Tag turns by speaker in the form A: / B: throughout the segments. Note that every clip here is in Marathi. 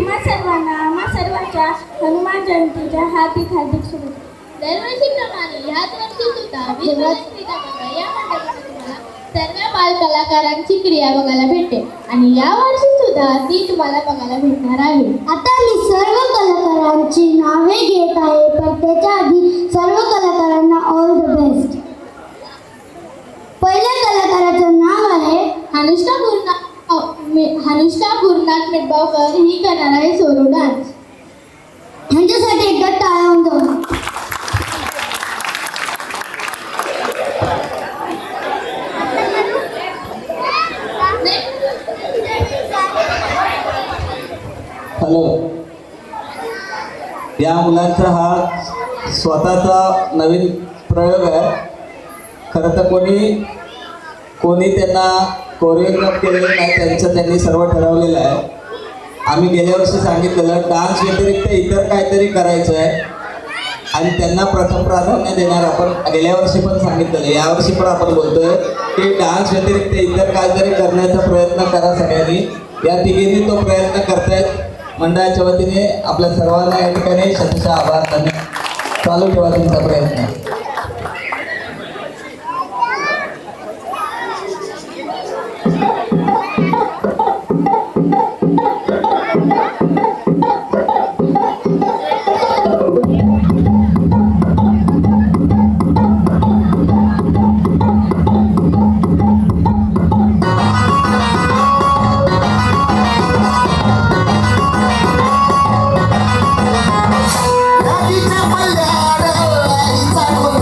A: आम्हा सर्वांच्या हनुमान जयंतीच्या हार्दिक शुभेच्छा.
B: दरवर्षीप्रमाणे ह्याच वर्षी सुद्धा क्रीडा मंडळ या मंडळामध्ये तुम्हाला सर्व बाल कलाकारांची क्रिया बघायला भेटते आणि या वर्षी सुद्धा ती तुम्हाला बघायला भेटणार आहे.
C: आता मी सर्व कलाकारांची नावे घेत आहे, पण त्याच्या आधी सर्व कलाकारांना ऑल द बेस्ट. पहिल्या कलाकाराचं नाव आहे
B: अनुष्का गुरुनाथ मेटबावकर. ही करणार आहे सोलो डान्स.
C: ह्यांच्यासाठी एकदा टाळ्या वाजवा.
D: हॅलो, या मुलांचा हा स्वतःचा नवीन प्रयोग आहे. खरं तर कोणी त्यांना कोरिओग्राफ केलेलं नाही, त्यांनी सर्व ठरवलेलं आहे. आम्ही गेल्या वर्षी सांगितलेलं डान्स व्यतिरिक्त इतर काहीतरी करायचं आहे आणि त्यांना प्रथम प्राधान्य देणार. आपण गेल्या वर्षी पण सांगितलेलं, यावर्षी पण आपण बोलतोय की डान्स व्यतिरिक्त इतर काहीतरी करण्याचा प्रयत्न करा सगळ्यांनी. या तिघींनी तो प्रयत्न करतायत. मंडळाच्या वतीने आपल्या सर्वांना या ठिकाणी शतशः आभार. धन्यवाद. चालू ठेवा तुमचा प्रयत्न.
E: Thank you.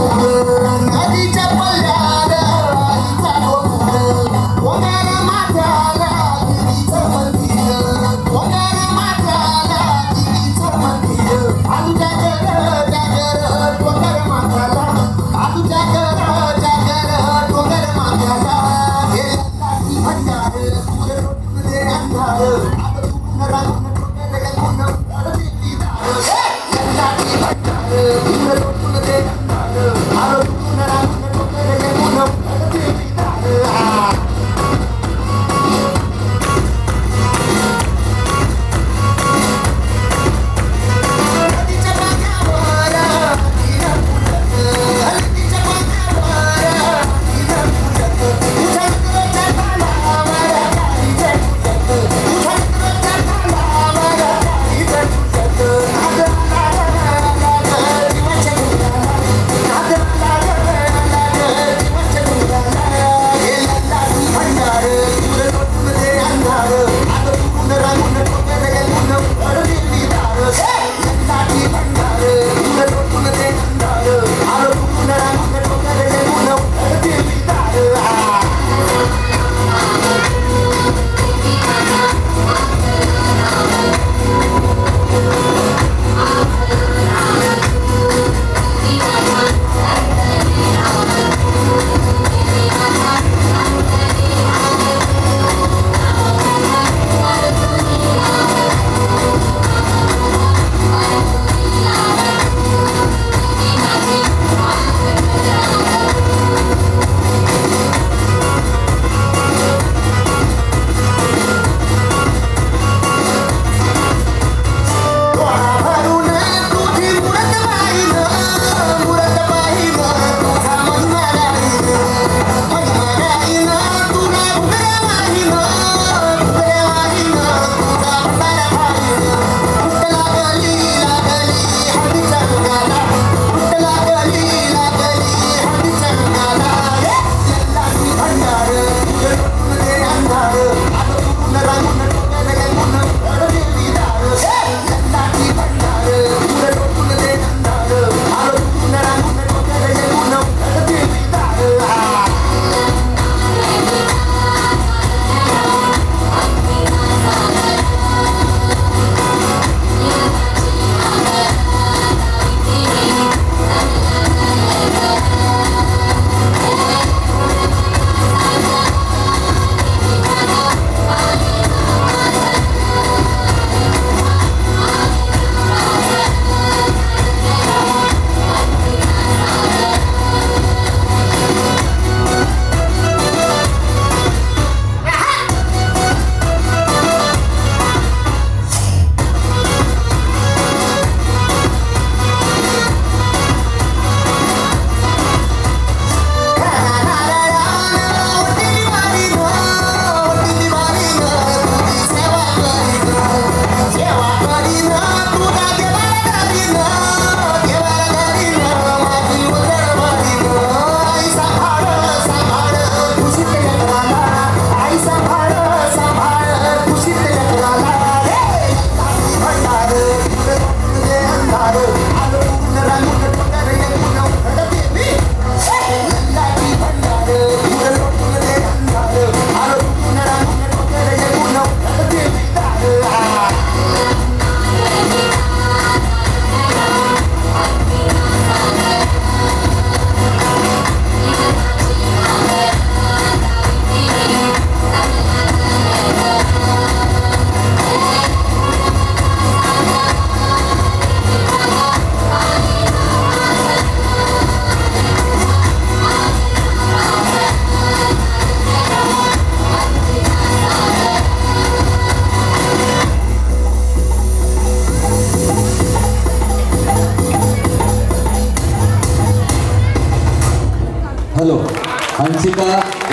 D: हंसिका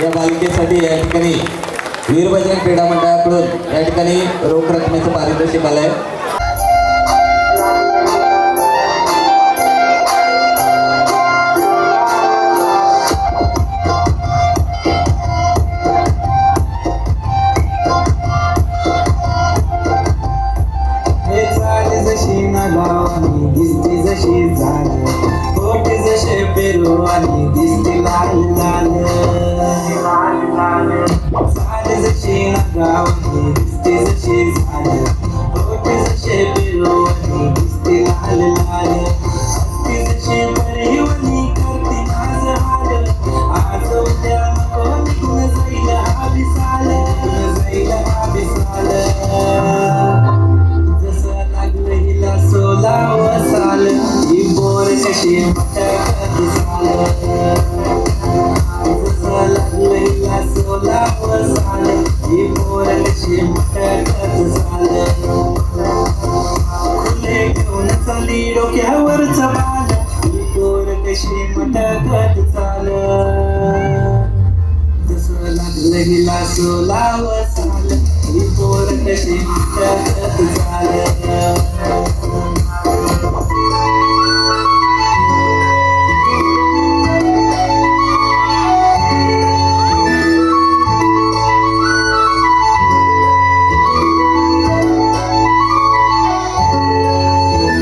D: या बालिकेसाठी या ठिकाणी वीरबजरंग क्रीडा मंडळाकडून या ठिकाणी रोख रकमेचं पारितोषिक आलंय.
E: हे झाले जशी नागावानी दिसते जशी झालं पोटे जसे पेरू आणि दिसते लाल लाल झाले जशी नागावानी दिसते जशी झालं पोटे जसे पेरू आणि दिसते लाल लाल दिसते जशी परिवनी करते माझं हाल आज उद्या नको निघून जाईल हा विसाल जाईल हा विसाल जसं लागलं हिला सोलाव साल ही बोर कशी मटकत झाल जसं लागलं हिला सोलाव साल ही बोर कशी मटकत झाल खुले घेऊन चाली डोक्यावरच बाल ही बोर कशी मटकत झाल जसं लागलं हिला सोलाव साल ही पोर कशी मटकत झालं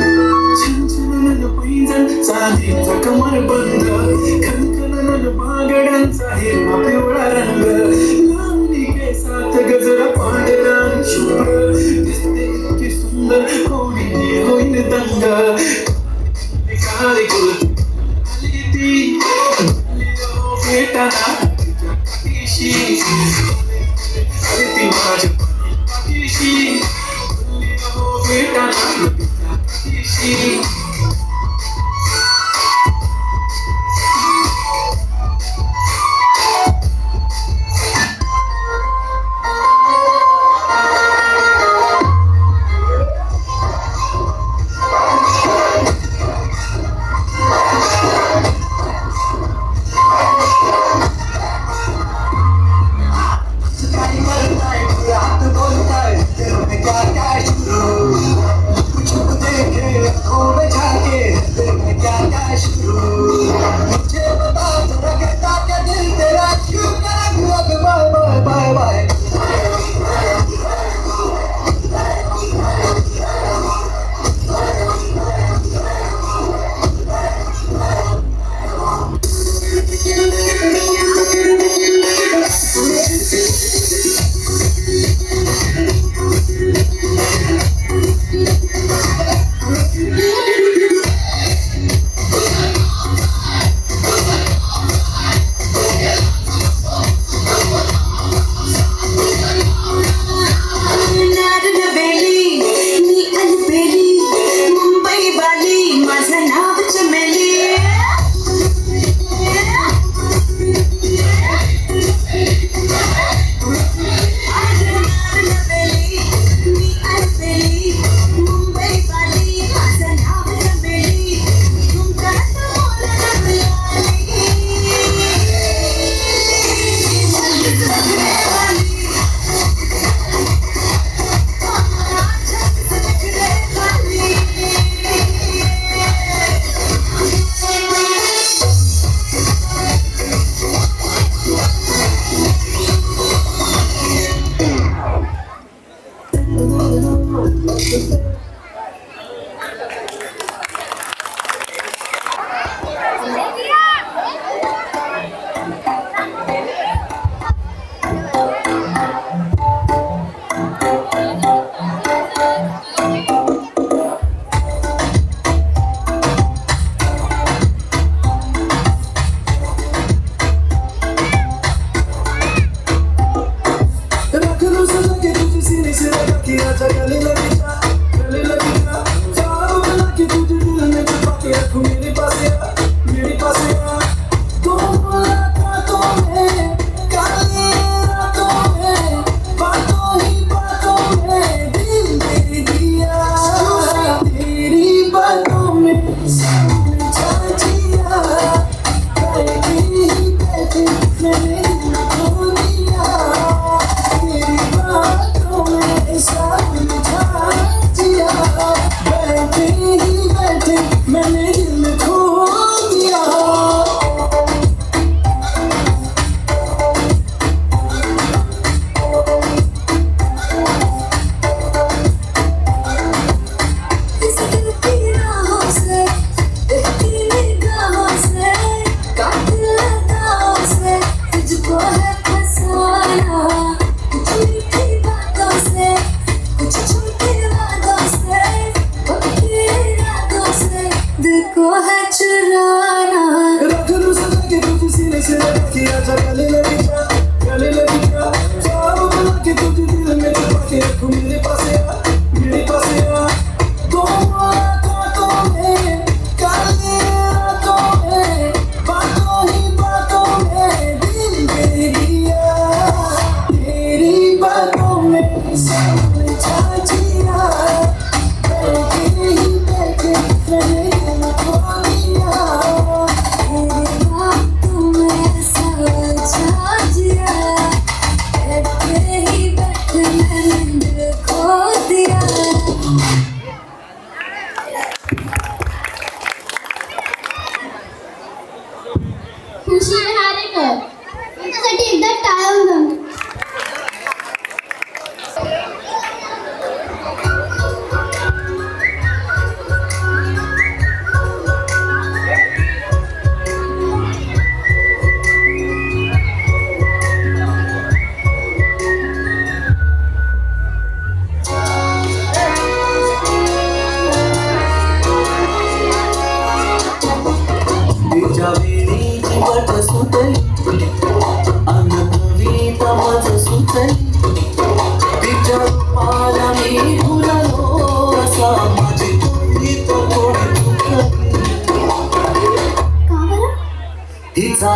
E: छनछनन पैंजण चांदीचा कमरबंद खनखनन बागड्यांचा हिरवा पिवळा रंग लावणी केसात गजरा पांढरा आणि शुभ्र दिसते इतकी सुंदर कोणी होईल दंग काळी गुल आली ती भेटाना तिच्या पाठीशी आली ती माझ्या पाठीशी भेटाना तिच्या पाठीशी Come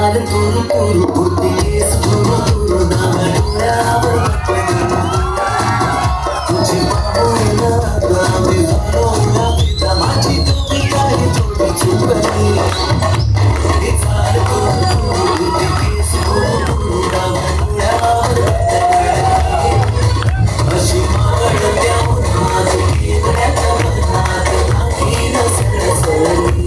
E: चाल तुरु तुरु उडते केस तुरु तुरु डाव्या डोळ्यावर तुझी बाहुली लागावी झालोया पिता माझी तुम्ही काय छोटी चुकली हे चाल तुरु तुरु उडते केस तुरु तुरु डाव्या डोळ्यावर अशी मागण्या उन्हात केल्याच्या मनात नाही न सरसरी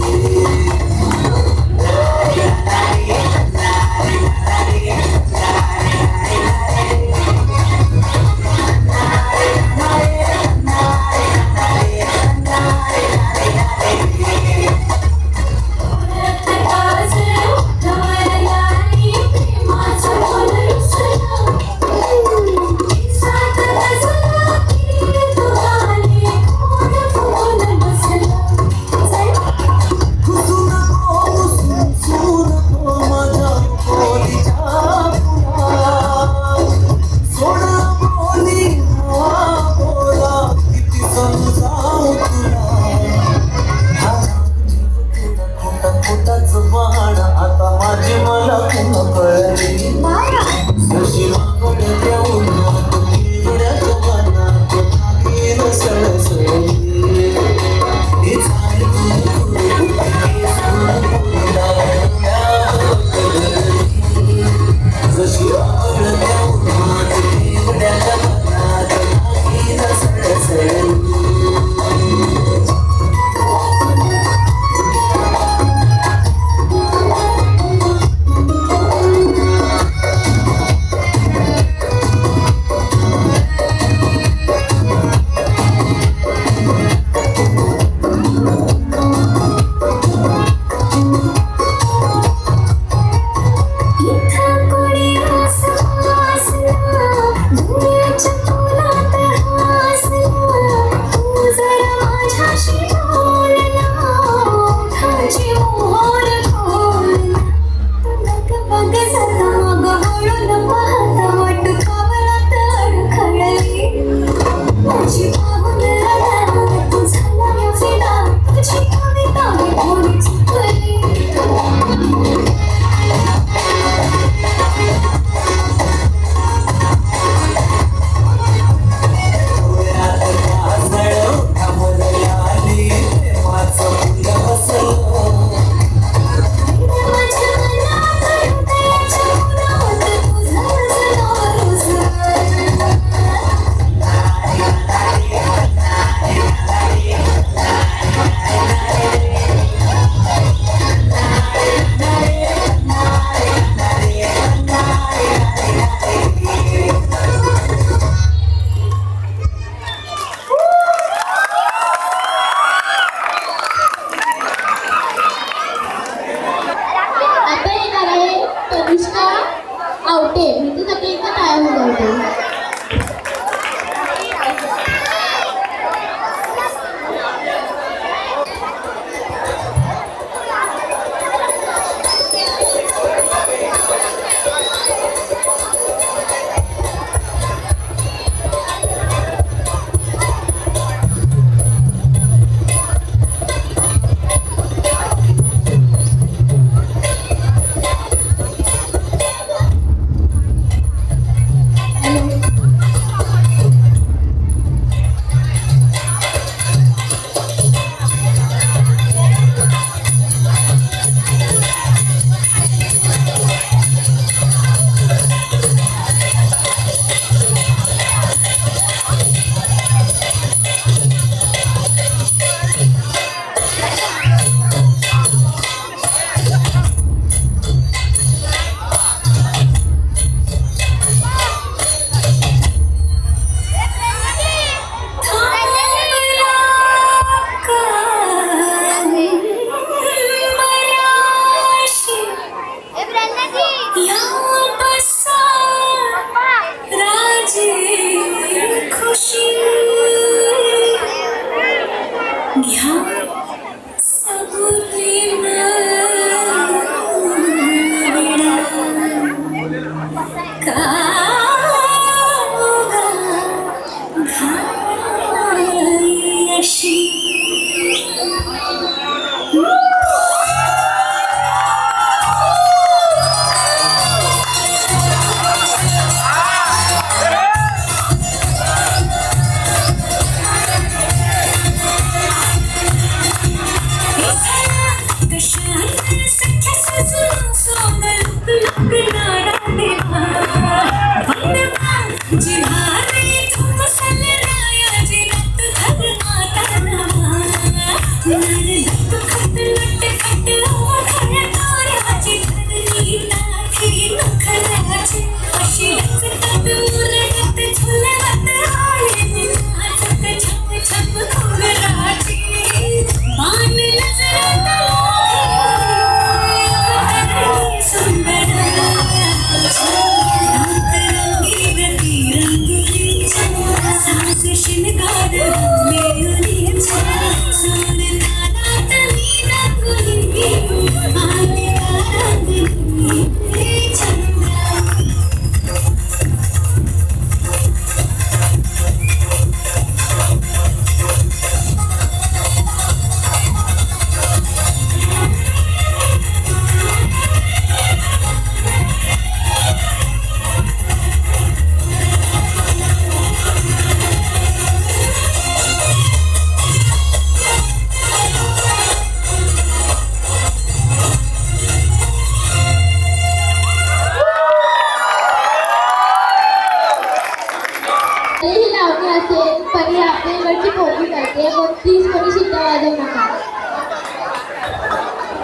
B: शिट्ट्या वाजवू नका.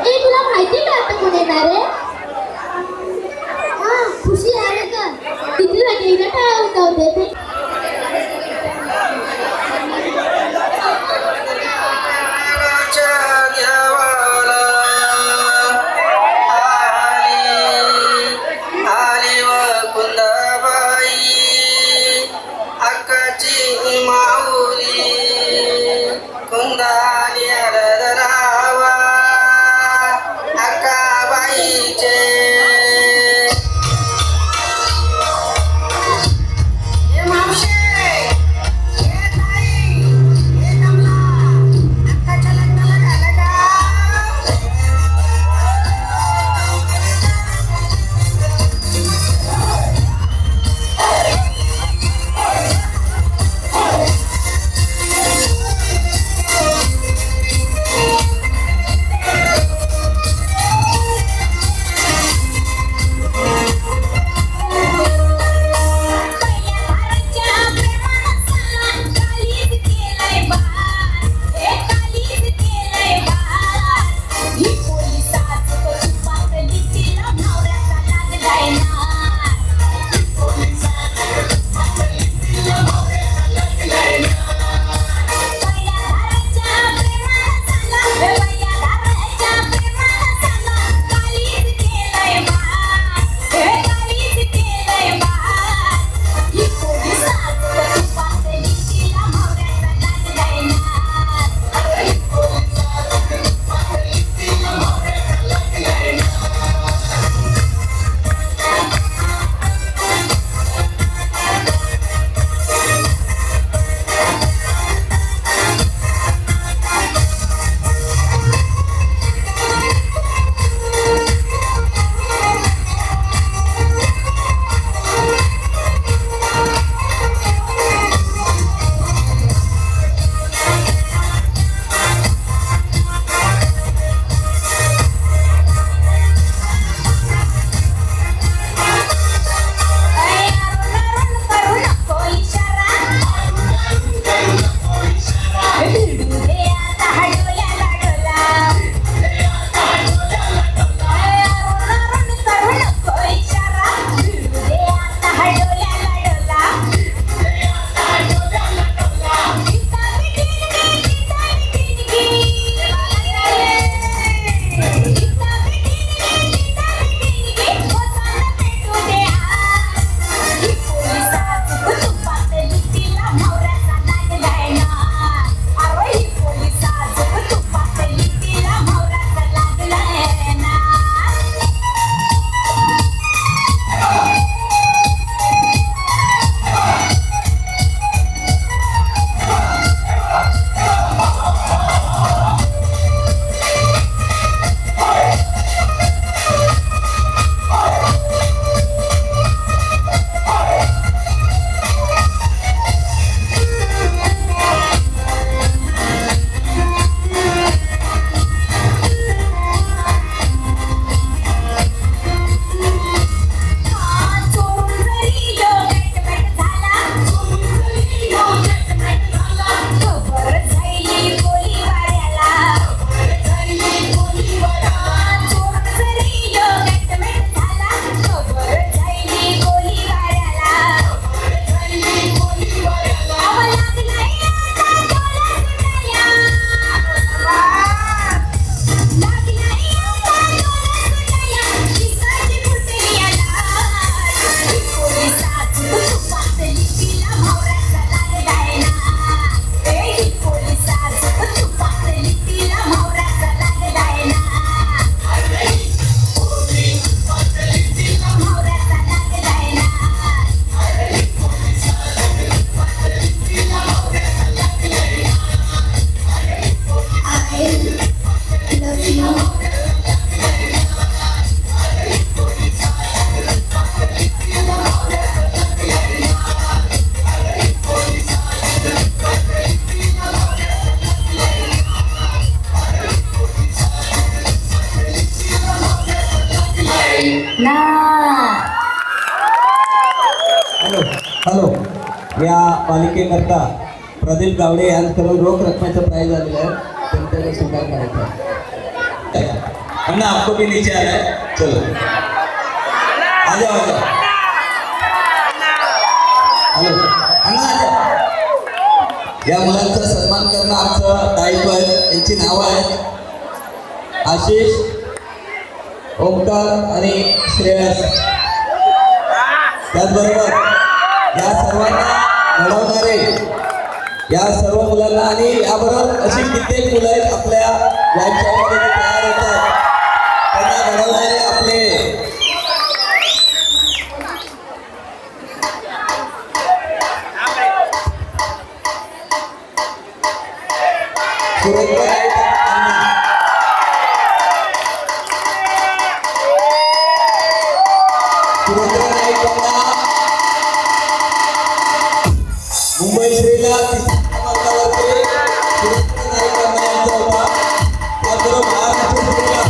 B: ए तुला माहिती का आता कोण येणार आहे?
C: हा खुशी आहे का?
B: तिथे एकदा काय होते ते
D: हॅलो, या पालिकेकरता प्रदीप गावडे यांच्याकडून रोख रकमेचं प्राइज आलेलं आहे, त्यांच्याकडे स्वीकार करायचा है। अन्ना आपको भी नीचे आना है, चलो आ जाओ आ जाओ। हॅलो अन्ना आ जाओ। या मुलांचा सन्मान करणं आमचं दायित्व आहे। यांची नावं आहेत आशिष, ओमकार आणि श्रेयस। त्याचबरोबर या सर्वांना घडवणारे या सर्व मुलांना आणि याबरोबर अशी कित्येक मुलं आहेत आपल्या व्यायामशाळेमध्ये जे तयार होतात, त्यांना घडवणारे आपले सुरेंद्र नाईक यांना मुंबई श्रीला तिसऱ्या क्रमांकावरती सुरेंद्र नाईक यांचा होता। त्याचबरोबर महाराष्ट्र श्रीला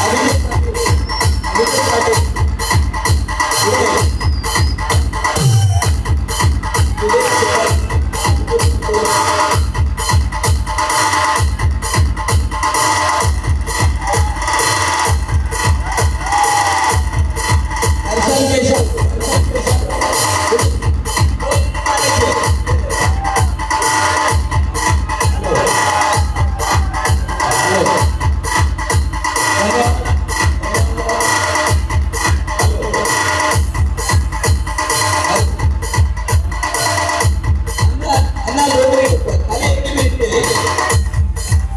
D: अभिजित पाटील,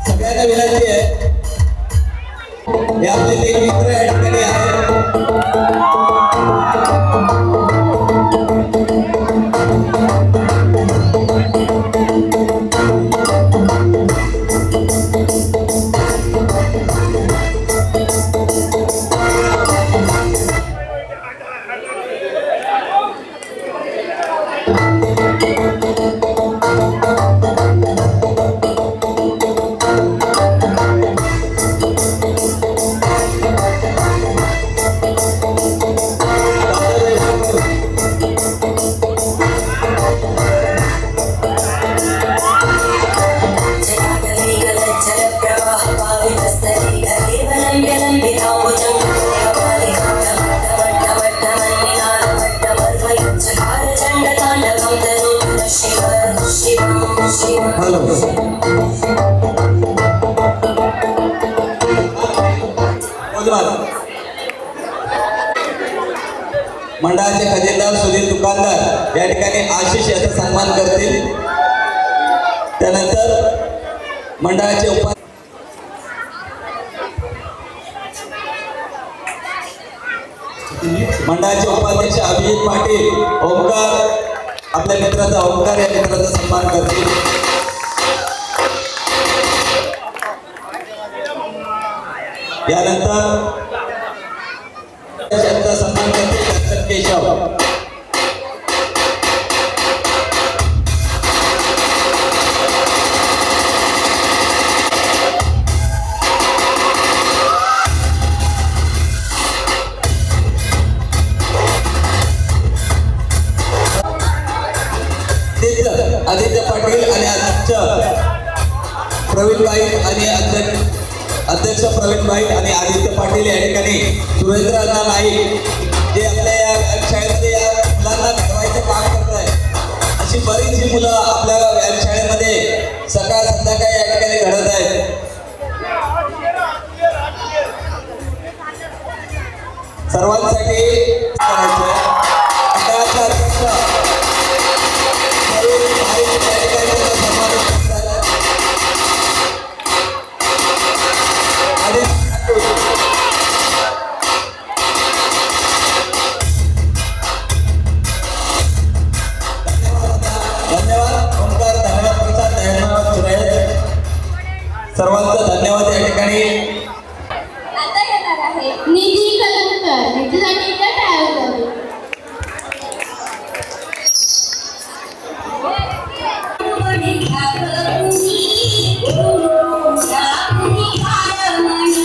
D: सगळ्यांना विनंती आहे, हे आपले ते मित्र या ठिकाणी आहेत। मंडळाचे खजिनदार सुधीर दुकानदार या ठिकाणी आशिष याचा सन्मान करतील। त्यानंतर मंडळाचे उपाध्यक्ष अभिजित पाटील, ओमकार आपल्या मित्राचा ओमकार या मित्राचा सन्मान करतील। यानंतर त्यांचा सन्मान करतील दर्शन केशव। आदित्य पाटील आणि प्रवीण भाई आणि अध्यक्ष प्रवीण भाई आणि आदित्य पाटील या ठिकाणी सुरेंद्र नाईक जे आपल्या या शाळेमध्ये या मुलांना घडवायचं काम करत आहे। अशी बरीचशी मुलं आपल्या शाळेमध्ये सकाळ संध्याकाळ या ठिकाणी घडत आहेत। सर्वांसाठी सर्वांचा धन्यवाद या ठिकाणी।
A: आता येणार आहे
B: निधी कलंकर याच्यासाठी इथं तयार करू।
C: Thank you.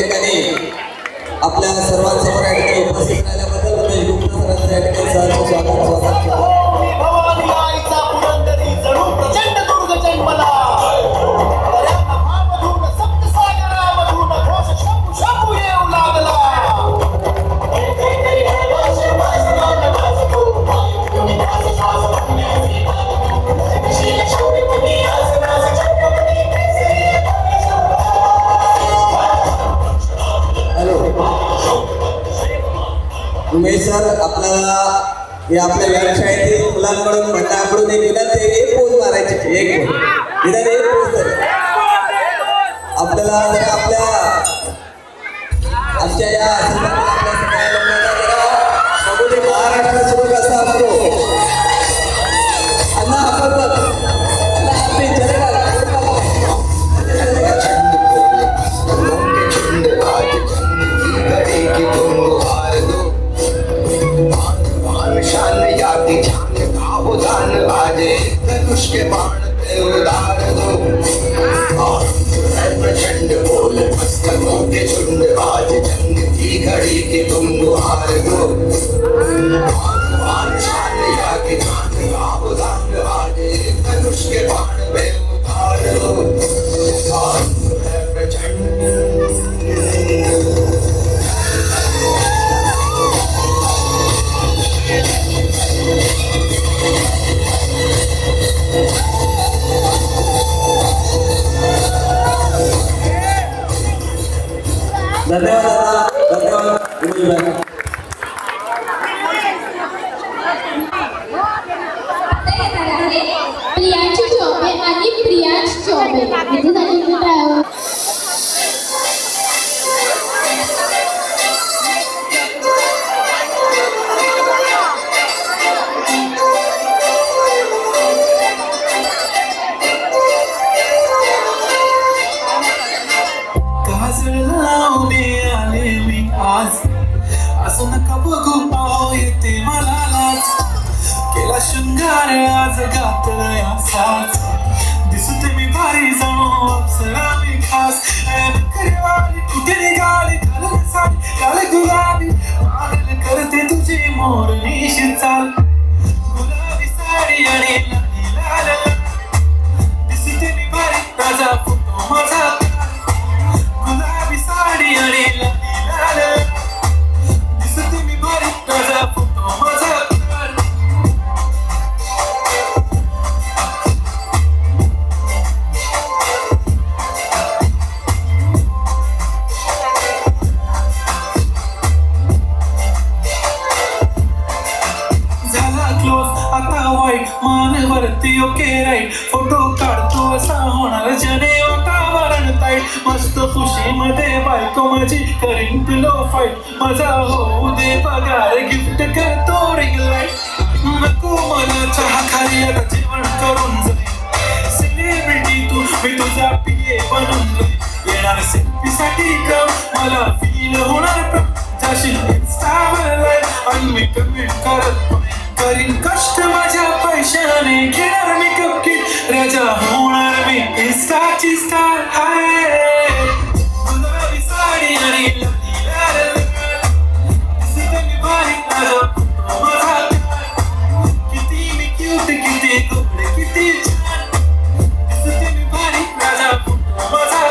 D: ठिकाणी आपल्या सर्वांसमोर या ठिकाणी उपस्थित राहिल्याबद्दल रमेश गुप्ता सरांचं या ठिकाणी सहर्ष स्वागत
F: भवानी आईचा पुरंदरी जणू प्रचंड दुर्ग जन्मला दर्यामधून सप्तसागरामधून घोष शंभू शंभू येऊ लागला
D: उमेश सर आपल्याला या आपल्या व्यावसायिक मुलांकडून मंडळाकडून एक विनंती आहे, एक पोज मारायची एक पोज निदान एक पोज तर आपल्याला जरा आमच्या या आपल्या सगळ्या लोकांना जरा बघू दे महाराष्ट्र सुरू कसा असतो अण्णा आपण बघ अण्णा आपली
G: शान याती जान काबो दान आजे धनुष के बाण पे उतार दो प्रचंड बोल मस्तकों के झुंड आज जंग की घड़ी के तुम गुहार दो शान याती जान काबो दान आजे धनुष के बाण पे उतार दो प्रचंड
D: धन्यवाद धन्यवाद
B: प्रियांशी चौबे आणि प्रियांश चौबे इथे झाली ड्रायव्हर
F: काजळ लावणे आले मी आज असं नका बघू पाव येते मला लाज केला शृंगार आज गातलया साज दिसते मी भारी जणू अप्सरा मी खास वाली कुठे निघाली घालून साडी घाल गुलाबी पागल करते तुझी मोरनीशी चाल गुलाबी साडी आणि लाल लाल दिसते मी भारी ताजा फोटो माझा गुलाबी साडी आणि लाल लाल दिसते मी भारी ताजा फोटो माझा आता वाईट मानवरती ओके राईट फोटो काढतो असा होणार जने वातावरण ताईट मस्त खुशीमध्ये बायको माझी करीन पिलो फाईट माझा होऊ दे पगार गिफ्ट करतो रिंग लाईट नको मला चहा खाली आता जेवण करून जाईल सेलिब्रिटी तू मी तुझा पिये बनून जाईल येणार सेल्फी साठी कम मला फील होणार जाशील इंस्टावर लाईव्ह आणि मी कमेंट करत करीन कष्ट माझ्या पैशाने घेणार मी कपकिट राजा होणार मी इंस्टाची स्टार आहे गुलाबी साडी आणि दिसते मी भारी माझा फोटो माझा किती मी क्यूट किती गोड किती छान दिसते मी भारी माझा फोटो माझा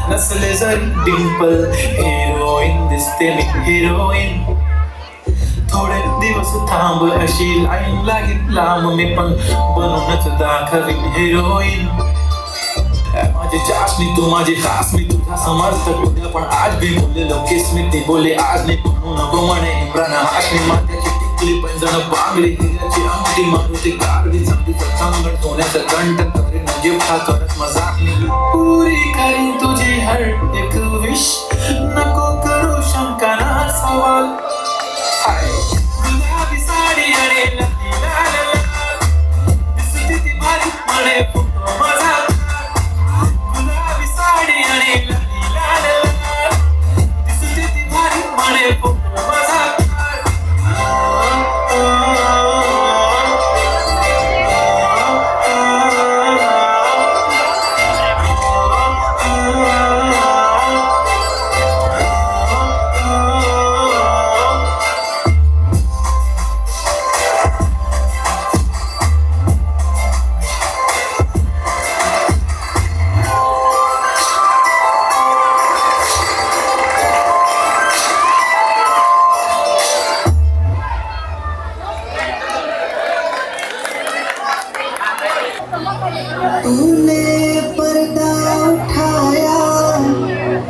F: नसले जरी डिंपल हिरोईन दिसते मी हिरोईन थोडे दिवस थांब अशी लाईन लागेल लांब मी पण बनवूनच दाखवीन हिरोईन माझी चाशनी तू माझी खास मी तुझा समर्थक उद्या पण आज भी बोललेलो केस मी ती बोले आज नाही म्हणू नको म्हणे इम्रान हाशमी मात्याची टिकली पैंजण बांगडी हिऱ्याची अंगठी मारुती कागदी चांदीचं कंगण सोन्याचं गंटन करीन गिफ्ट हा करत मजाक मी पुरी करीन तुझी हर एक विश नको करू शंका ना सवाल गुलाबी साडी आणि लाल लाल दिसते ती भारी म्हणे फोटो माझा गुलाबी साडी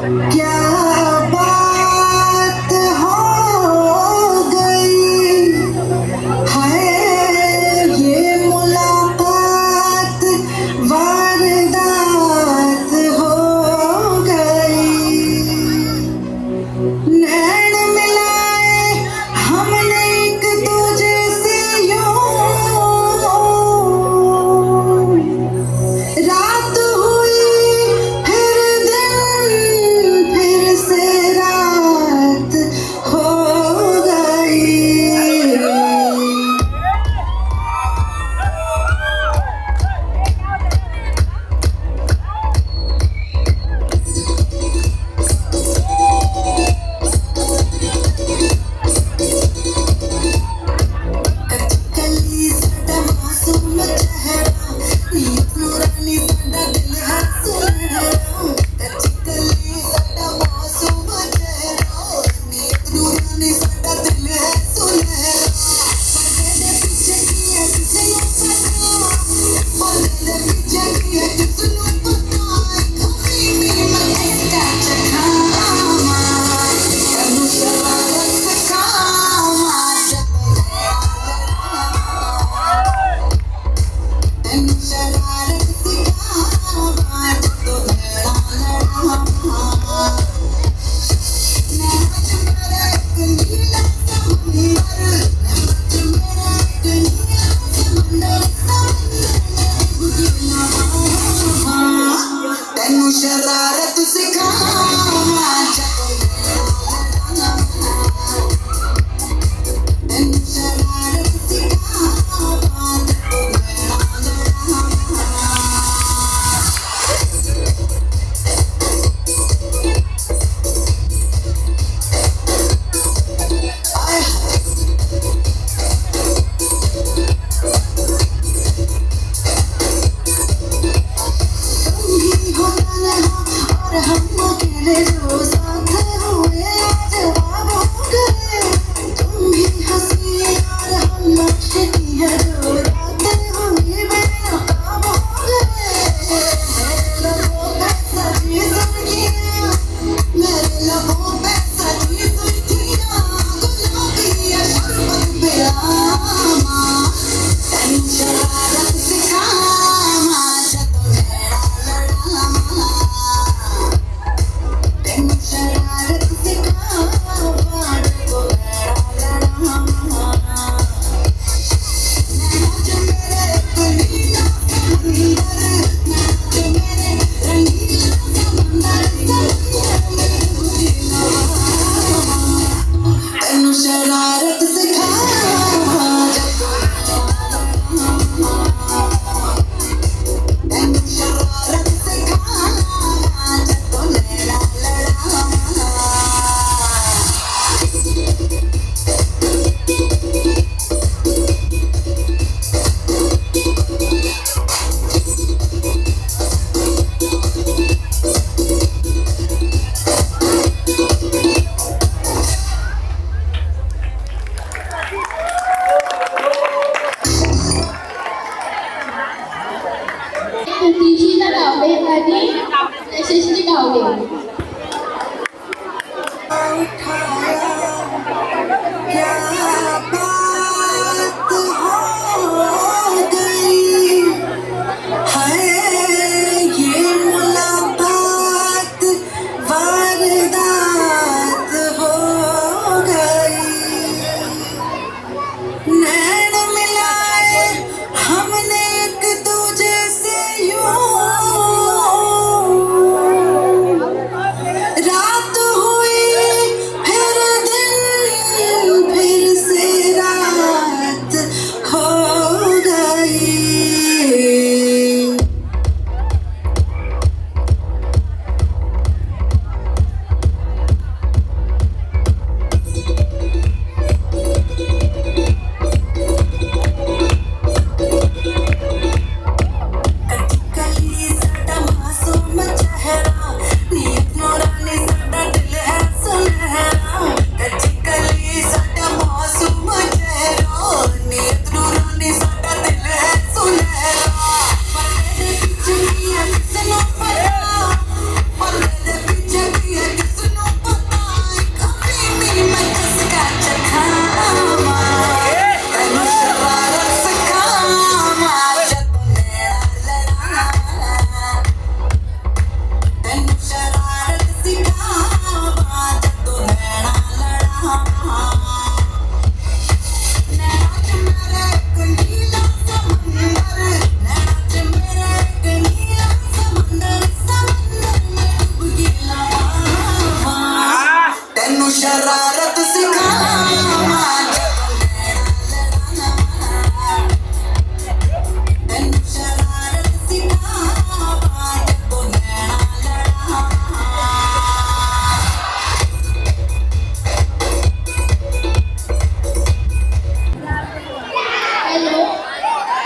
E: क्या बात हो गई है ये मुलाकात वारदात हो गई नैन मिलाए हमने एक दूजे से यूं रात हुई फिर दिन फिर से रात हो गई कली साडा मासूम चेहरा नीत नूरानी साडा दिल है सुनहरा कली साडा मासूम चेहरा नीत नूरानी साडा दिल है सुनहरा पर्दे दे पीछे किए किसे पता पर्दे दे पीछे किए किसे पता कभी भी मैं इसका चखामा करूँ शरारत कामा तैनू शरारत सिखावां जदों लड़ा लड़ा नैन च मेरा एक नीला समंदर नैन च मेरा एक नीला समंदर बुझना तैनू शरारत सिखावां जदों लड़ा तैनू शरारत सिखावां जदों लड़ा आय तुम ही हो तन्हा और हम अकेले जो साथ हुए आज जवाब हो गए तुम ही हंसी और हम मस्ती है जो रातें हुई बेनकाब हो गए मेरे लबों पे सजी सुर्खियां मेरे लबों पे सजी सुर्खियां गुलाबी या शरबत पिलामा तैनू शरारत सिखावां जदों लड़ा लड़ा तैनू शरारत शरारत सिखा
B: हॅलो,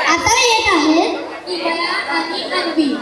C: आता येत आहेत
B: इमया आणि अन्वी.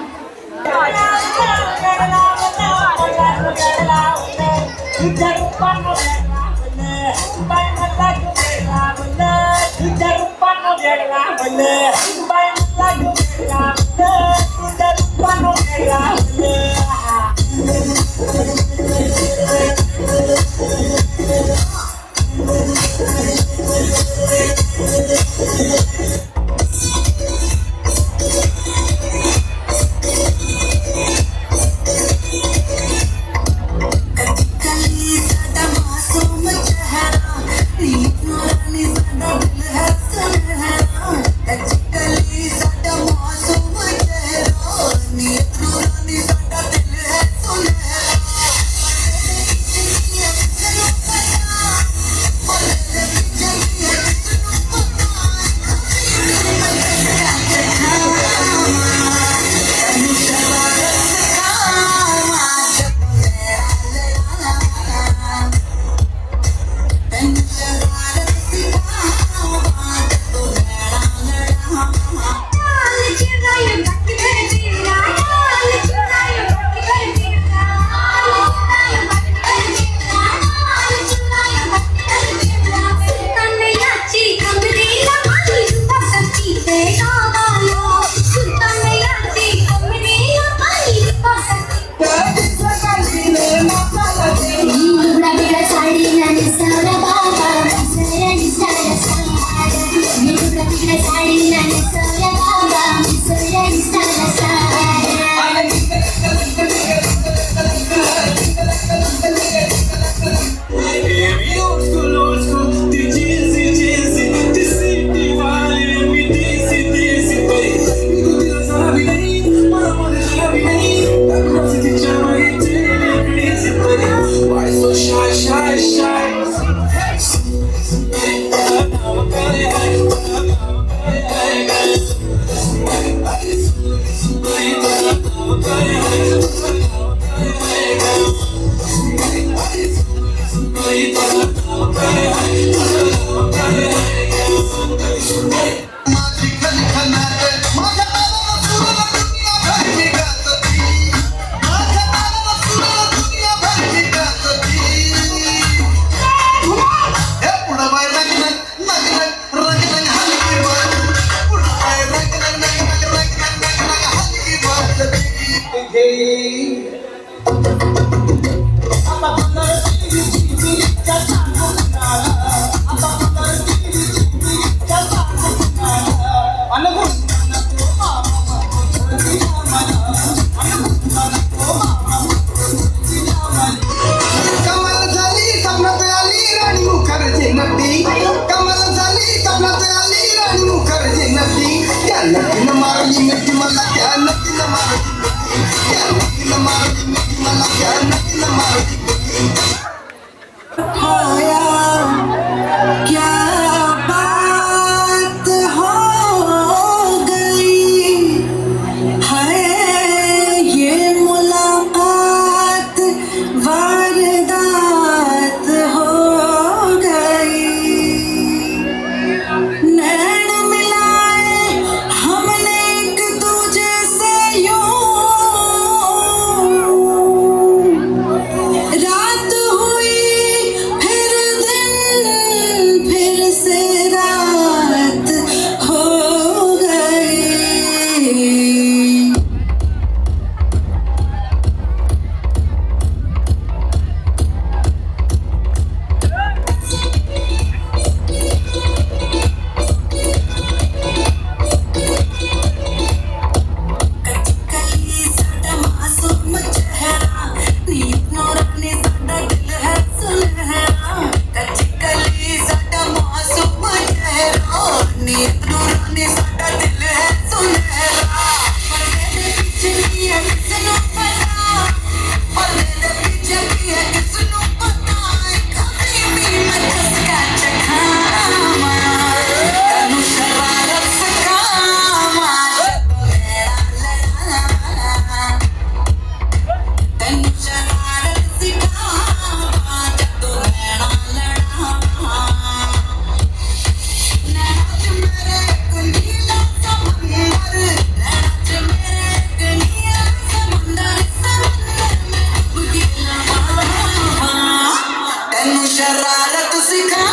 E: शरारत सिखा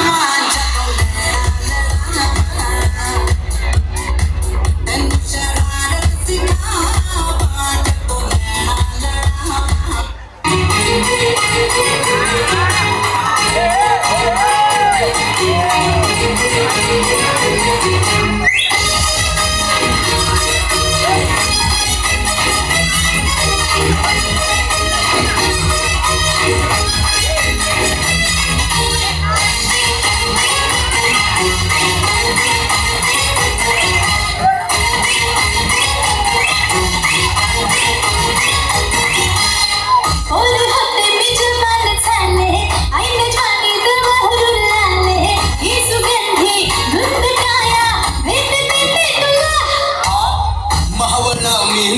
E: माझ्या तनु शरारत सिखा माझ्या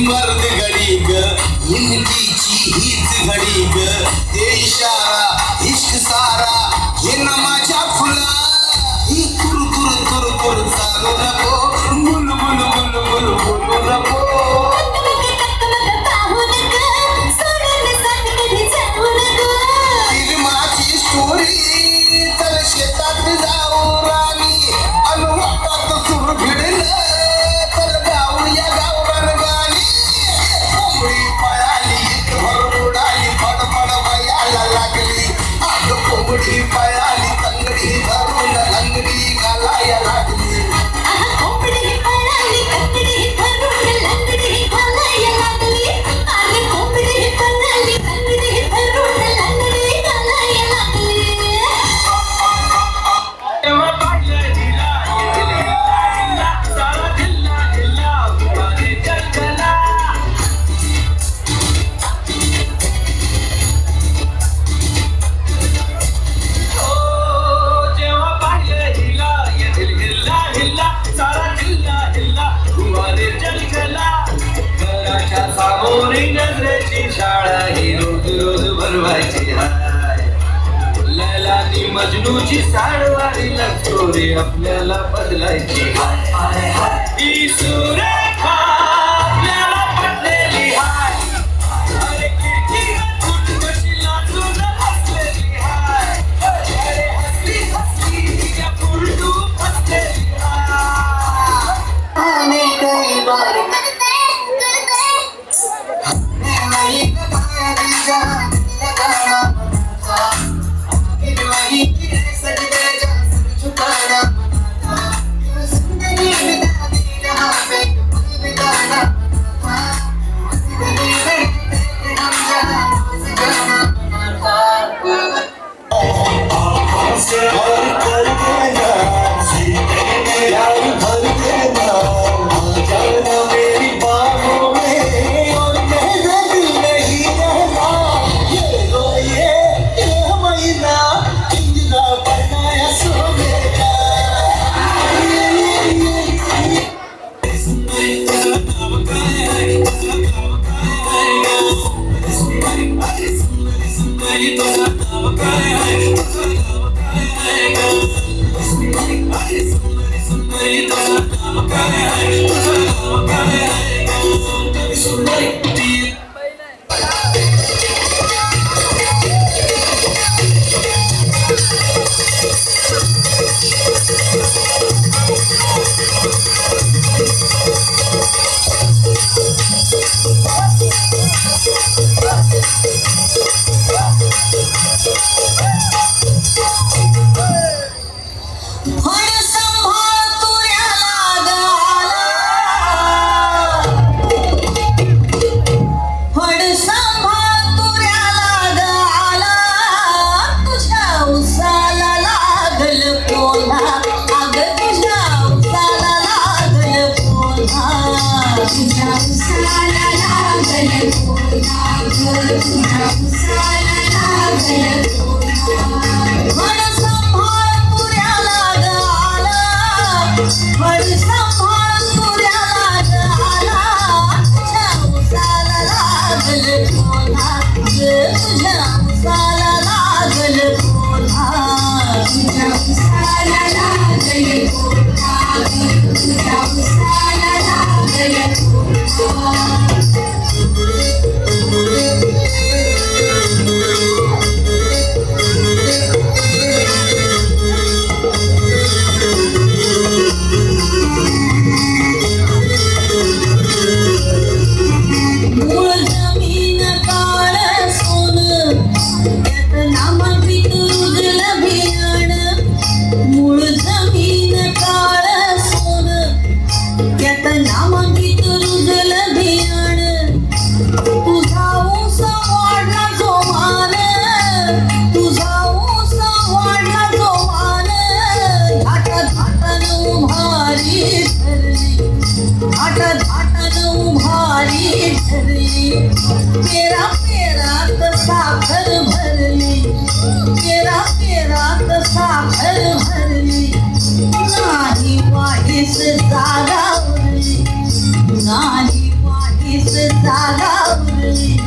E: मर्द घडी ग जिंदगीची हीच घडी ग ते इशारा इश्क सारा हे ना माझ्या फुला ही कुरु कुरु कुरु कुरु चालू नको बुल बुल बुल बुल बोलू नको माझी स्टोरी चल शेतात जाऊ राणी अनुवादात सुर भिडलं तर गाऊया गावरान गाणी कोंबडी पळाली भरून उडाली फडफड वयाला लागली अग कोंबडी पळाली तंगडी धरून लंगडी घालाया लागली शाळा ही रोज रोज भरवायची हाय लैलानी मजनूची साडवारी स्टोरी आपल्याला बदलायची हाय ही सुरेखा आपल्याला पटलेली हाय अरे किती कशी लाजून हसलेली हाय अरे हसली हसली तिच्या पुरडू फसलेली हाय कई बार
H: ज्वारी धरली पेरा पेरात साखर भरली पेरा पेरात साखर भरली नाही वाढीस जागा उरली नाही वाढीस जागा उरली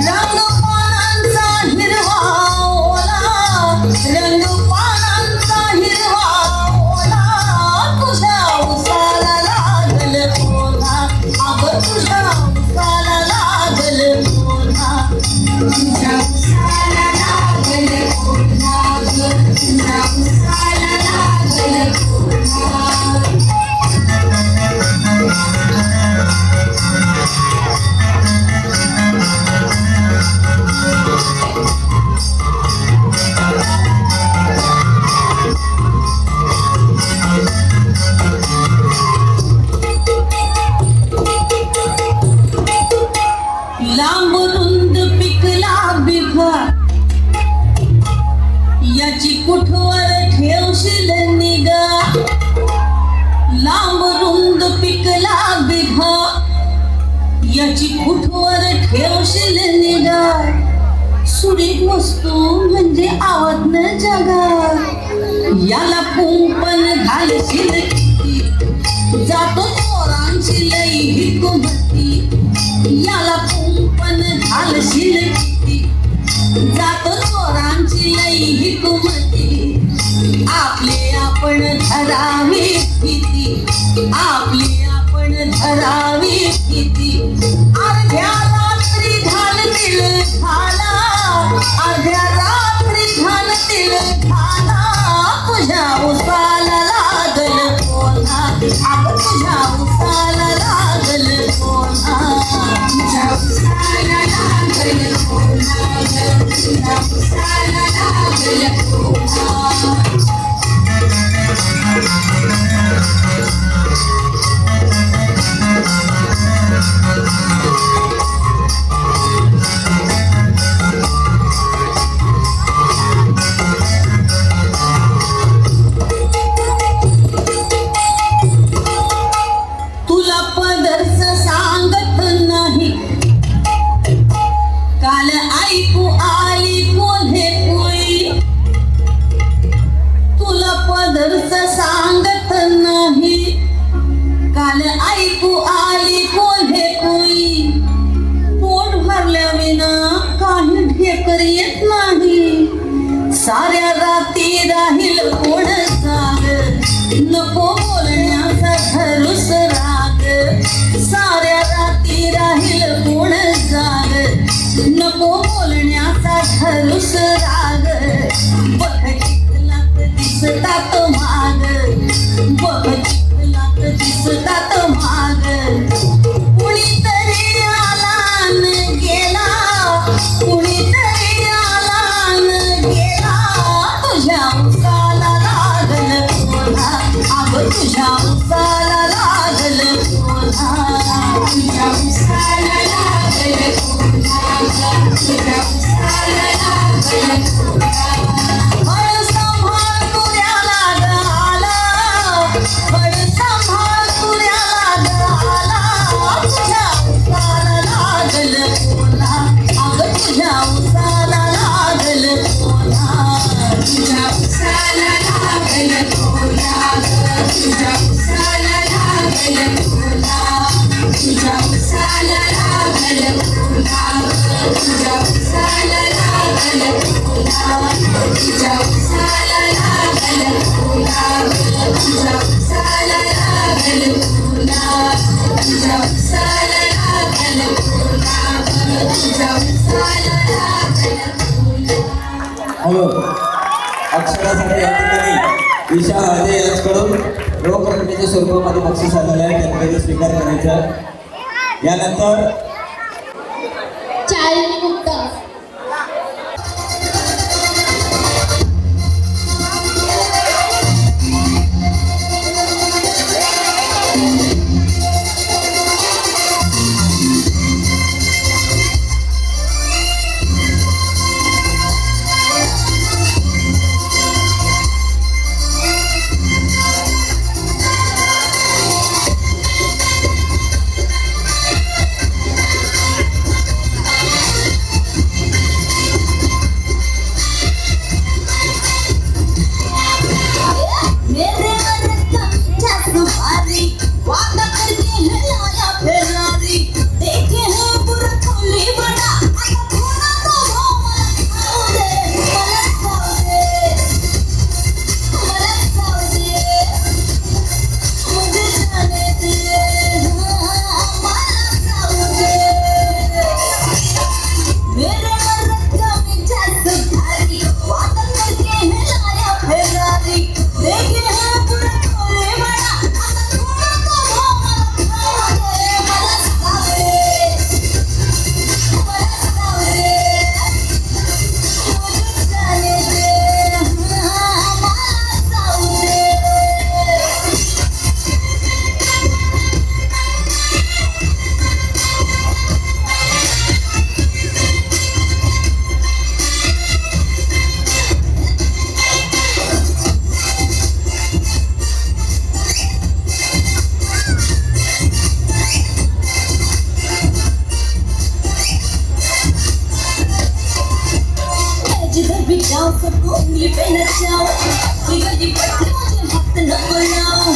H: रंग पानांचा हिरवा ओला रंग पानांचा हिरवा ओला तुझ्या उसाला लागल कोला अग तुझ्या उसाला लागल कोला तुझ्या उसाला लागल कोला तुझ्या उसाला लागल कोला लांब रुंद पिकला बिघा याची कुठवर ठेवशील निगा लांब रुंद पिकला बिघा याची कुठवर ठेवशील निगा सुरेख वस्तू म्हणजे आवडणं जगा याला कुंपण घालशील किती जातो चोरांची लई भिकुमती याला कुंपण घालशील किती जातो चोरांची लई भिकुमती आपले आपण धरावी किती आपले आपण धरावी किती अर्ध्या रात्री घालतील खाला अर्ध्या रात्री घालतील खाला तुझ्या उसाला लागल कोला अग तुझ्या उसाला लागल कोला तुझ्या उसाला लागल कोला तुझ्या उसाला लागल कोला तुला पदरच सांगत नाही काल ऐकू आली कोल्हे कोई तुला पदरच सांगत नाही काल ऐकू आली कोल्हे कोई पोट भरल्या विना काही ढेकर येत नाही साऱ्या राती राहील कोण जाग नको बोलण्याचा धरुस राग साऱ्या राती राहील कोण जाग नको बोलण्याचा धरुस राग बघ चिखलात दिसतात माग बघ चिखलात दिसतात माग कुणीतरी आला न गेला कुणीतरी आला न गेला तुझ्या उसाला लागल कोला अग तुझ्या उसाला लागल कोला तुझ्या उसाला लागल कोला तुझ्या उसाला लागल फळ सांभाळ तुऱ्याला ग आला फळ सांभाळ तुऱ्याला ग आला तुझ्या उसाला लागल कोला अग तुझ्या उसाला लागल कोला तुझ्या उसाला लागल कोला तुझ्या उसाला लागल कोला तुझ्या उसाला लागल कोला तुझ्या उसाला लागल कोला तुझ्या उसाला लागल कोला तुझ्या उसाला लागल कोला तुझ्या उसाला लागल कोला तुझ्या उसाला लागल
D: हॅलो अक्षरासाठी या ठिकाणी ईशा हळदे यांच्याकडून रोख रकमेच्या स्वरूपामध्ये बक्षीस आलेलं आहे त्यांनी स्वीकार करायचा यानंतर
B: चाळणी मुक्त
H: जिधर भी जाओ सबको उंगली पे नचाओ ये गली पट्टी मुझे हाथ न बुलाओ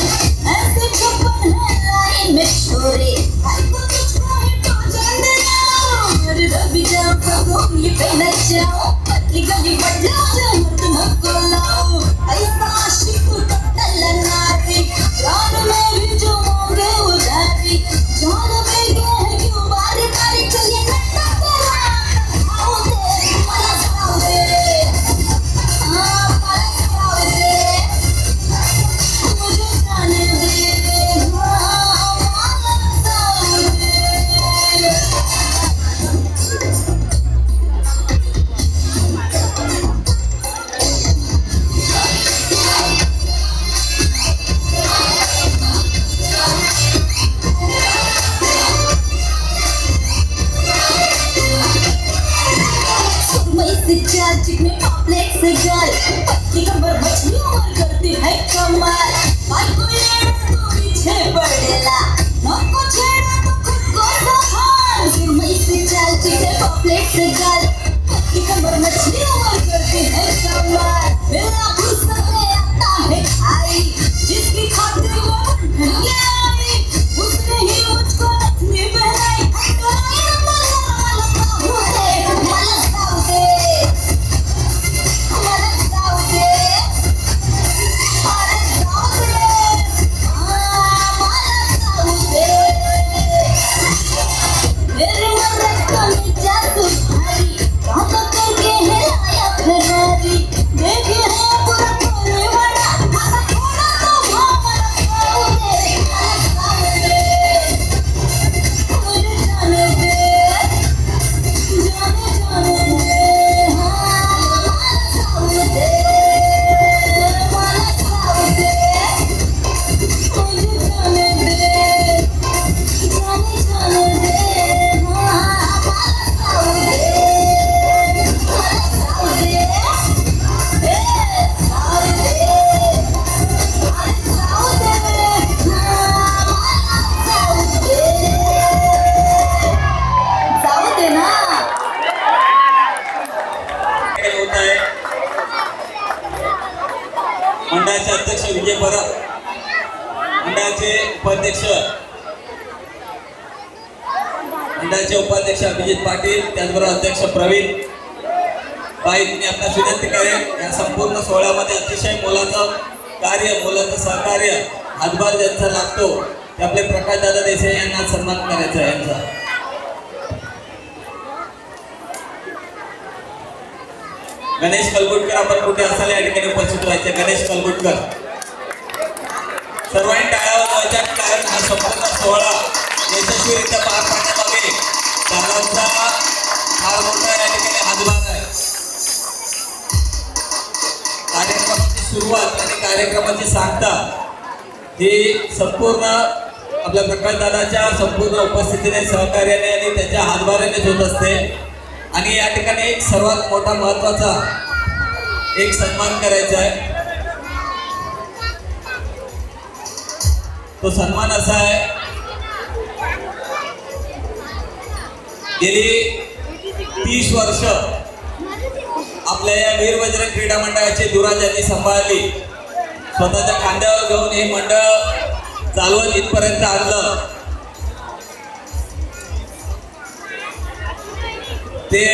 H: ऐसे छप्पन है लाइन में छोरे भाई को तुझको ही तो जान देना जिधर भी जाओ सबको उंगली पे नचाओ ये गली पट्टी मुझे हाथ न बुलाओ ऐसा आशिक तो टल्ला नारी प्राण में भी जो मांगे उधारी जान में गए क्यों बारी बारी चलिए नट्टा तेरा आओ दे मला जाओ दे हाँ मला जाओ दे मुझे जाने दे हाँ मला जाओ दे चिक में पापलेट से गाल पत्ती कमर मछली और करती है कमाल बाल को लेना तो पीछे पड़ेला नको छेड़ा तो खुद को संभाल सुरमई से चाल चिक में पापलेट से गाल पत्ती कमर मछली और करती है कमाल मेरा गुस्सा में आता है खाई जिसकी खातिर वो ढंगे आई उसने ही मुझको नथनी पहनाई
D: मंडळाचे अध्यक्ष विजय परब, मंडळाचे उपाध्यक्ष अभिजित पाटील, त्याचबरोबर अध्यक्ष प्रवीण बाई, मी आपल्यास विनंती करेन या संपूर्ण सोहळ्यामध्ये अतिशय मोलाचं सहकार्य हातभार ज्यांचा लागतो ते आपले प्रकाश दादा देसाई यांना सन्मान करायचा आहे यांचा. गणेश कलगुटकर आपण कुठे असाल या ठिकाणी उपस्थित व्हायचे. गणेश कलगुटकर सर्वांनी टाळ्या वाजवायच्या, कारण हा संपूर्ण सोहळा यशस्वीरित्या पार पाडण्यामागे दादांचा फार मोठा या ठिकाणी हातभार आहे. कार्यक्रमाची सुरुवात आणि कार्यक्रमाची सांगता ही संपूर्ण आपल्या प्रकाश दादाच्या संपूर्ण उपस्थितीने, सहकार्याने आणि त्याच्या हातभारानेच होत असते. आणि या ठिकाणी एक सर्वात मोठा महत्वाचा एक सन्मान करायचा आहे. तो सन्मान असा आहे, गेली 30 वर्ष आपल्या या वीर बजरंग क्रीडा मंडळाची धुरा ज्यांनी सांभाळली, स्वतःच्या खांद्यावर घेऊन हे मंडळ चालवत इथपर्यंत आणलं, ते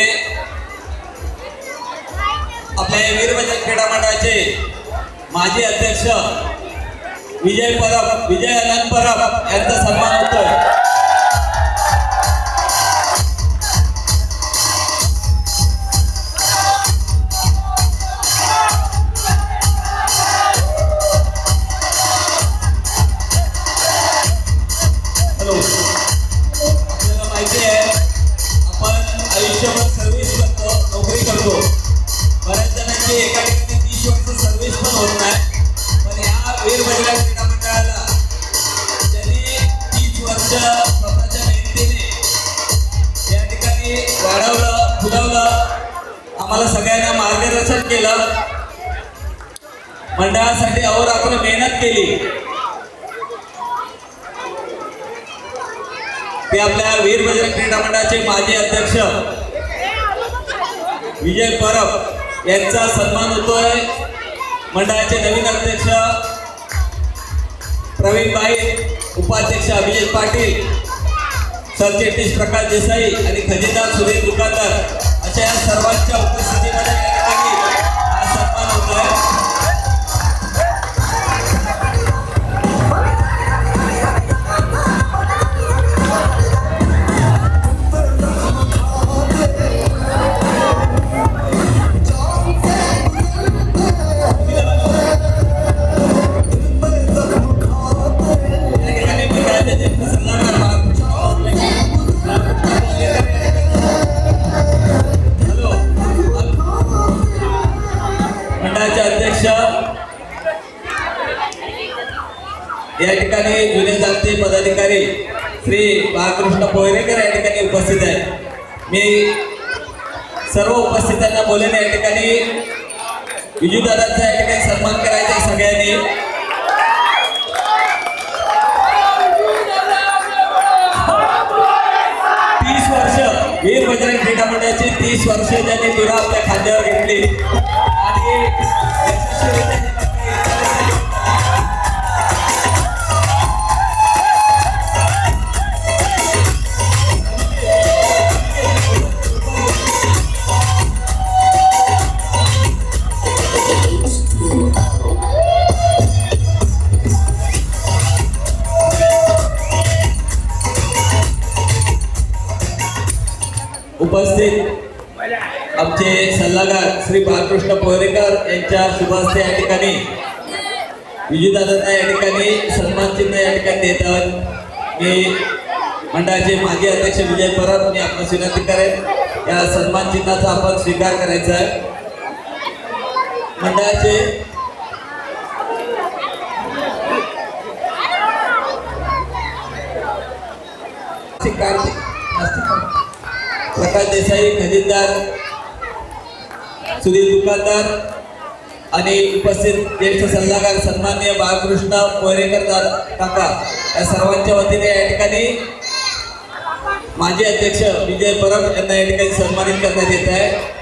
D: आपल्या वीर बजरंग क्रीडा मंडळाचे माजी अध्यक्ष विजय अनंत परब यांचा सन्मान होतोय. आपल्याला माहिती आहे आपण आयुष्यभर सर्व्हिस करतो, नोकरी करतो. बऱ्याच जणांची एका ठिकाणी 30 वर्ष सर्व्हिस पण होत नाही, पण या वीर बजरंग क्रीडा मंडळाला ज्यांनी 30 वर्ष स्वतःच्या मेहनतीने या ठिकाणी वाढवलं, फुलवलं, आम्हाला सगळ्यांना मार्गदर्शन केलं, मंडळासाठी अहोरात्र मेहनत केली, ते आपल्या वीर बजरंग क्रीडा मंडळाचे माजी अध्यक्ष विजय परब यांचा सन्मान होतोय. मंडळाचे नवीन अध्यक्ष प्रवीण बाई, उपाध्यक्ष अभिजित पाटील, सरचिटणीस प्रकाश देसाई आणि खजिनदार सुधीर दुकानदार अशा या सर्वांच्या उपस्थितीमध्ये या ठिकाणी हा सन्मान होतोय. मंडळाचे अध्यक्ष या ठिकाणी जुने जाणते पदाधिकारी श्री बाळकृष्ण पोयरेकर या ठिकाणी उपस्थित आहेत. मी सर्व उपस्थितांना बोलणे या ठिकाणी विजूदादांचा या ठिकाणी सन्मान करायचा आहे सगळ्यांनी. वीर बजरंग क्रीडा मंडळाची 30 वर्ष ज्यांनी तुरा आपल्या खांद्यावर घेतली आणि उपस्थित आमचे सल्लागार श्री बाळकृष्ण पोयरेकर यांच्या शुभास्ते या ठिकाणी विजूदादांना या ठिकाणी सन्मान चिन्ह या ठिकाणी देत आहोत. मी मंडळाचे माजी अध्यक्ष विजय परब मी आपणास विनंती करेन या सन्मान चिन्हाचा आपण स्वीकार करायचा आहे. मंडळाचे प्रकाश देसाई, खजिनदार सुधीर दुकानदार आणि उपस्थित ज्येष्ठ सल्लागार सन्माननीय बाळकृष्ण पोयरेकर काका या सर्वांच्या वतीने या ठिकाणी माजी अध्यक्ष विजय परब यांना या ठिकाणी सन्मानित करण्यात येत आहे.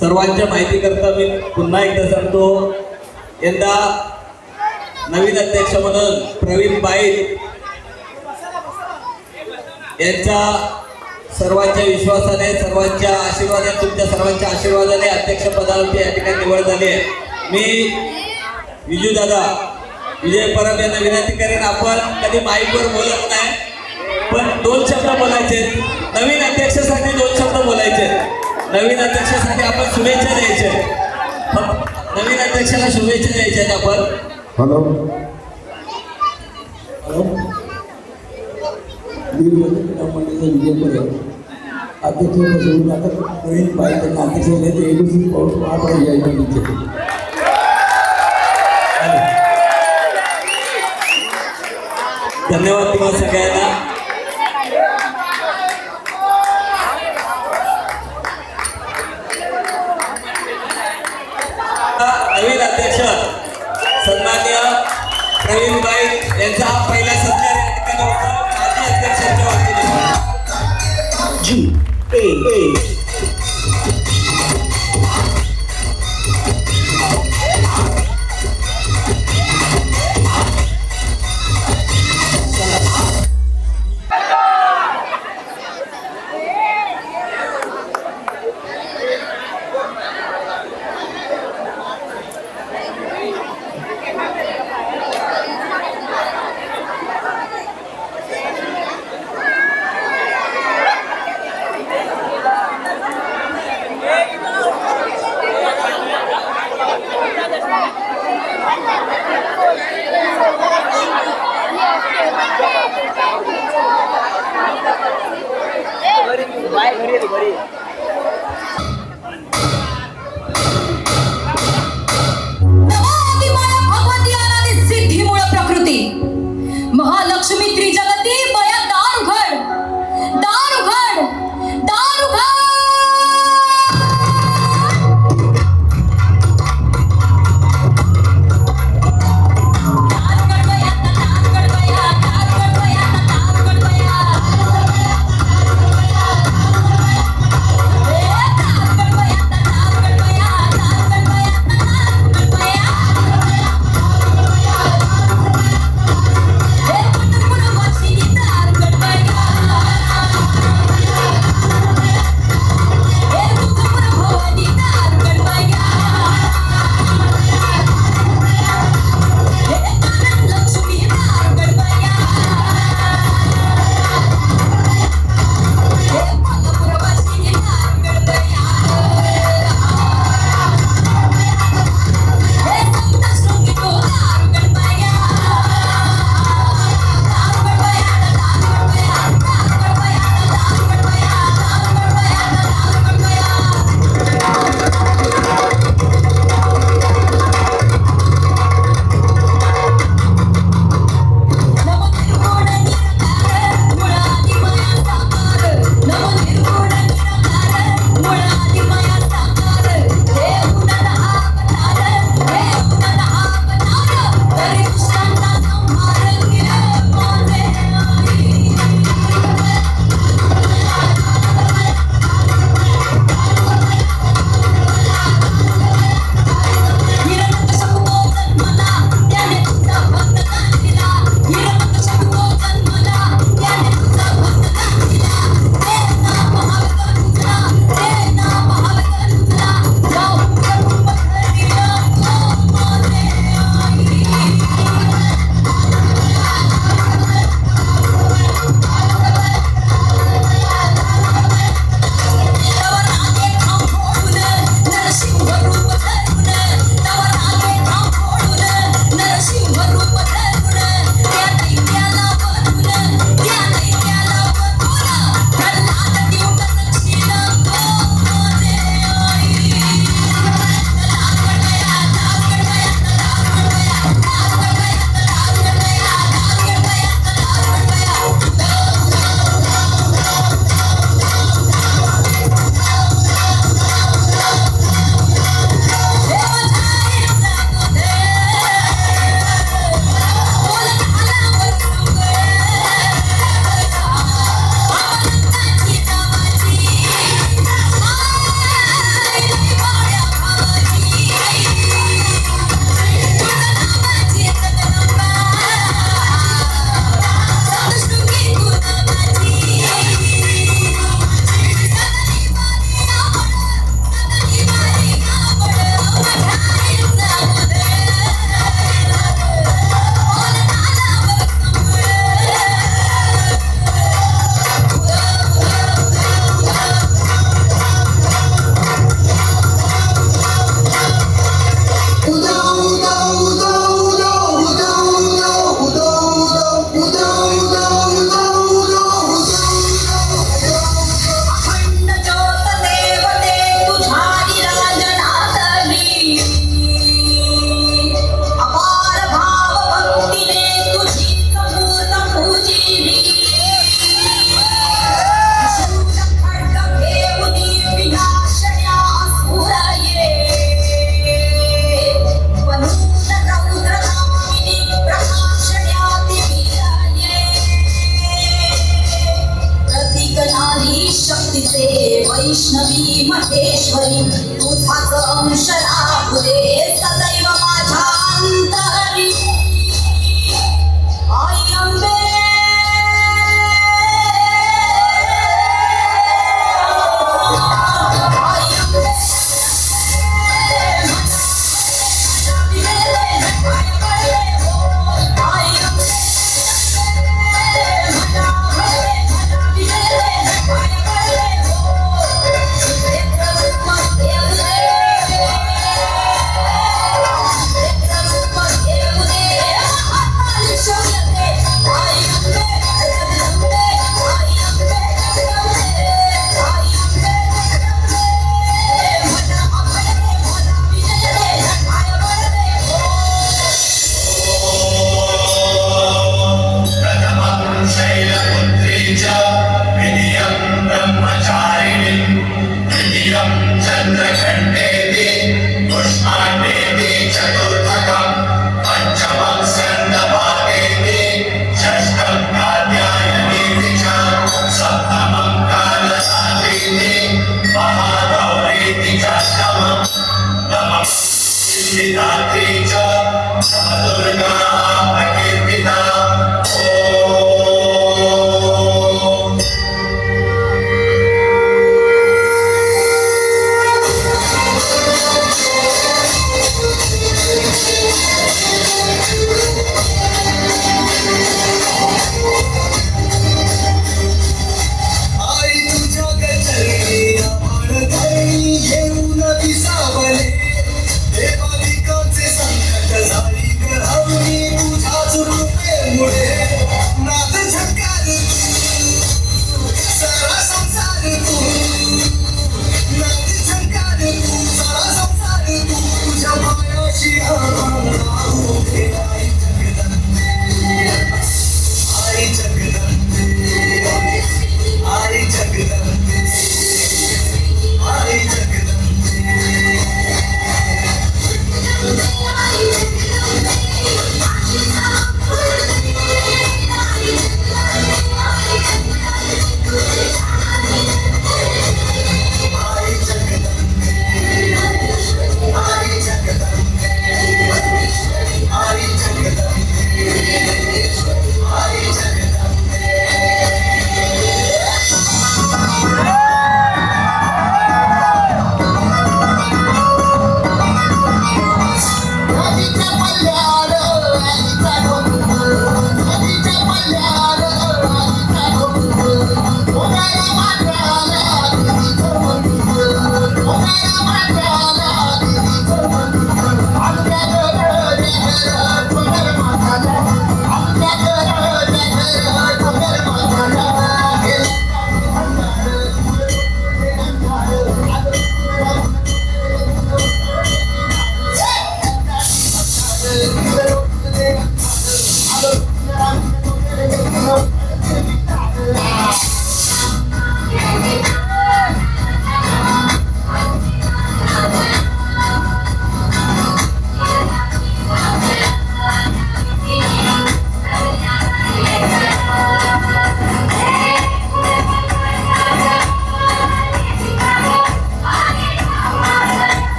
D: सर्वांच्या माहितीकरता मी पुन्हा एकदा सांगतो, यंदा नवीन अध्यक्ष म्हणून प्रवीण बाई यांचा सर्वांच्या विश्वासाने, सर्वांच्या आशीर्वादाने, तुमच्या सर्वांच्या आशीर्वादाने अध्यक्षपदावरती या ठिकाणी निवड झाली आहे. मी विजूदादा विजय परब यांना विनंती करेन, आपण कधी माईकवर बोलत नाही पण 2 शब्द बोलायचे. नवीन अध्यक्षासाठी 2 शब्द बोलायचे. नवीन अध्यक्षासाठी आपण शुभेच्छा द्यायच्या. नवीन अध्यक्षाला शुभेच्छा द्यायच्या आपण.
I: हॅलो विजय परब अध्यक्ष आता प्रवीण बाई त्यांना अध्यक्ष
D: धन्यवाद तुम्हाला सगळ्यांना. नवीन अध्यक्ष सन्माननीय प्रवीण बाई यांचा हा पहिला सत्कार या ठिकाणी होता. माजी अध्यक्षांच्या वतीने
H: भगवती अनादि सिद्धीमूळ प्रकृती महेश्वरी तुझाच अंश लाभू दे सदैव माझ्या अंतरी आई अंबे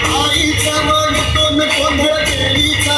E: आईचा मान तो गोंधळ केलीचा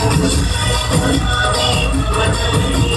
E: Thank you.